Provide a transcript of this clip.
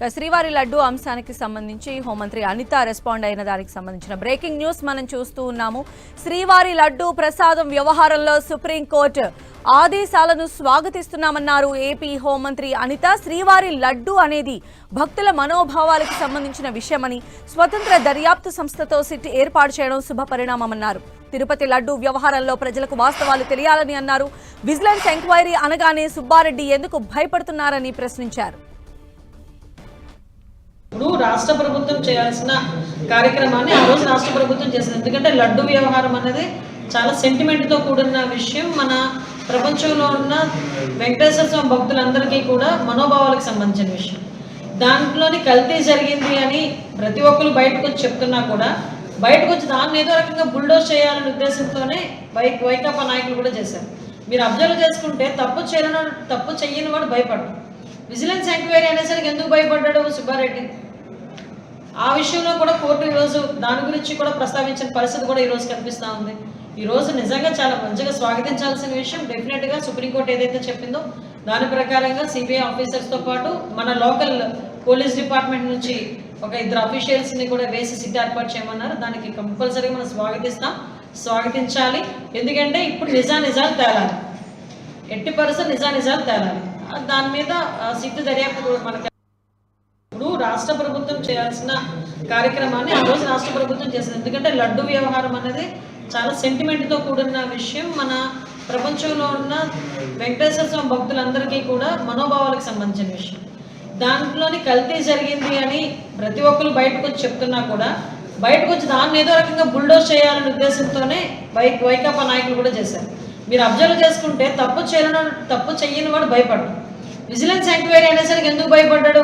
శ్రీవారి లడ్డు అంశానికి సంబంధించి హోంమంత్రి అనిత రెస్పాండ్ అయిన దానికి సంబంధించిన బ్రేకింగ్ న్యూస్ మనం చూస్తూ ఉన్నాము. శ్రీవారి లడ్డు ప్రసాదం వ్యవహారంలో సుప్రీంకోర్టు ఆదేశాలను స్వాగతిస్తున్నామన్నారు ఏపీ హోంమంత్రి అనిత. శ్రీవారి లడ్డు అనేది భక్తుల మనోభావాలకు సంబంధించిన విషయమని స్వతంత్ర దర్యాప్తు సంస్థతో సిట్ ఏర్పాటు చేయడం శుభపరిణామమన్నారు. తిరుపతి లడ్డు వ్యవహారంలో ప్రజలకు వాస్తవాలు తెలియాలని అన్నారు. విజిలెన్స్ ఎంక్వైరీ అనగానే సుబ్బారెడ్డి ఎందుకు భయపడుతున్నారని ప్రశ్నించారు. ఇప్పుడు రాష్ట్ర ప్రభుత్వం చేయాల్సిన కార్యక్రమాన్ని ఆ రోజు రాష్ట్ర ప్రభుత్వం చేసింది. ఎందుకంటే లడ్డు వ్యవహారం అనేది చాలా సెంటిమెంట్తో కూడిన విషయం. మన ప్రపంచంలో ఉన్న వెంకటేశ్వర స్వామి భక్తులందరికీ కూడా మనోభావాలకు సంబంధించిన విషయం. దాంట్లోని కల్తీ జరిగింది అని ప్రతి ఒక్కరు బయటకు వచ్చి చెప్తున్నా కూడా బయటకు వచ్చి దాన్ని ఏదో రకంగా బుల్డోజ్ చేయాలనే ఉద్దేశంతోనే వైకాపా నాయకులు కూడా చేశారు. మీరు అబ్జర్వ్ చేసుకుంటే తప్పు చెయ్యని వాడు భయపడ్డాడు. విజిలెన్స్ ఎంక్వైరీ అనేసరికి ఎందుకు భయపడ్డాడు సుబ్బారెడ్డి? ఆ విషయంలో కూడా కోర్టు ఈరోజు దాని గురించి కూడా ప్రస్తావించిన పరిస్థితి కూడా ఈరోజు కనిపిస్తూ ఉంది. ఈరోజు నిజంగా చాలా మంచిగా స్వాగతించాల్సిన విషయం. డెఫినెట్గా సుప్రీంకోర్టు ఏదైతే చెప్పిందో దాని ప్రకారంగా సిబిఐ ఆఫీసర్స్తో పాటు మన లోకల్ పోలీస్ డిపార్ట్మెంట్ నుంచి ఒక 2 అఫీషియల్స్ని కూడా వేసి సిట్ ఏర్పాటు చేయమన్నారు. దానికి కంపల్సరీగా మనం స్వాగతించాలి. ఎందుకంటే ఇప్పుడు నిజాలు తేలాలి, ఎట్టి పరిస్థితులు నిజాలు తేలాలి. దాని మీద సిట్ దర్యాప్తు మనకి ఇప్పుడు రాష్ట్ర ప్రభుత్వం చేయాల్సిన కార్యక్రమాన్ని ఆ రోజు రాష్ట్ర ప్రభుత్వం చేసింది. ఎందుకంటే లడ్డు వ్యవహారం అనేది చాలా సెంటిమెంట్తో కూడిన విషయం. మన ప్రపంచంలో ఉన్న వెంకటేశ్వర స్వామి భక్తులందరికీ కూడా మనోభావాలకు సంబంధించిన విషయం. దాంట్లోని కల్తీ జరిగింది అని ప్రతి ఒక్కరు బయటకు వచ్చి చెప్తున్నా కూడా బయటకు వచ్చి దాన్ని ఏదో రకంగా బుల్డోజ్ చేయాలనే ఉద్దేశంతోనే వైకాపా నాయకులు కూడా చేశారు. మీరు అబ్జర్వ్ చేసుకుంటే తప్పు చెయ్యని వాడు భయపడ్డాడు. విజిలెన్స్ ఎంక్వైరీ అనేసరికి ఎందుకు భయపడ్డాడు?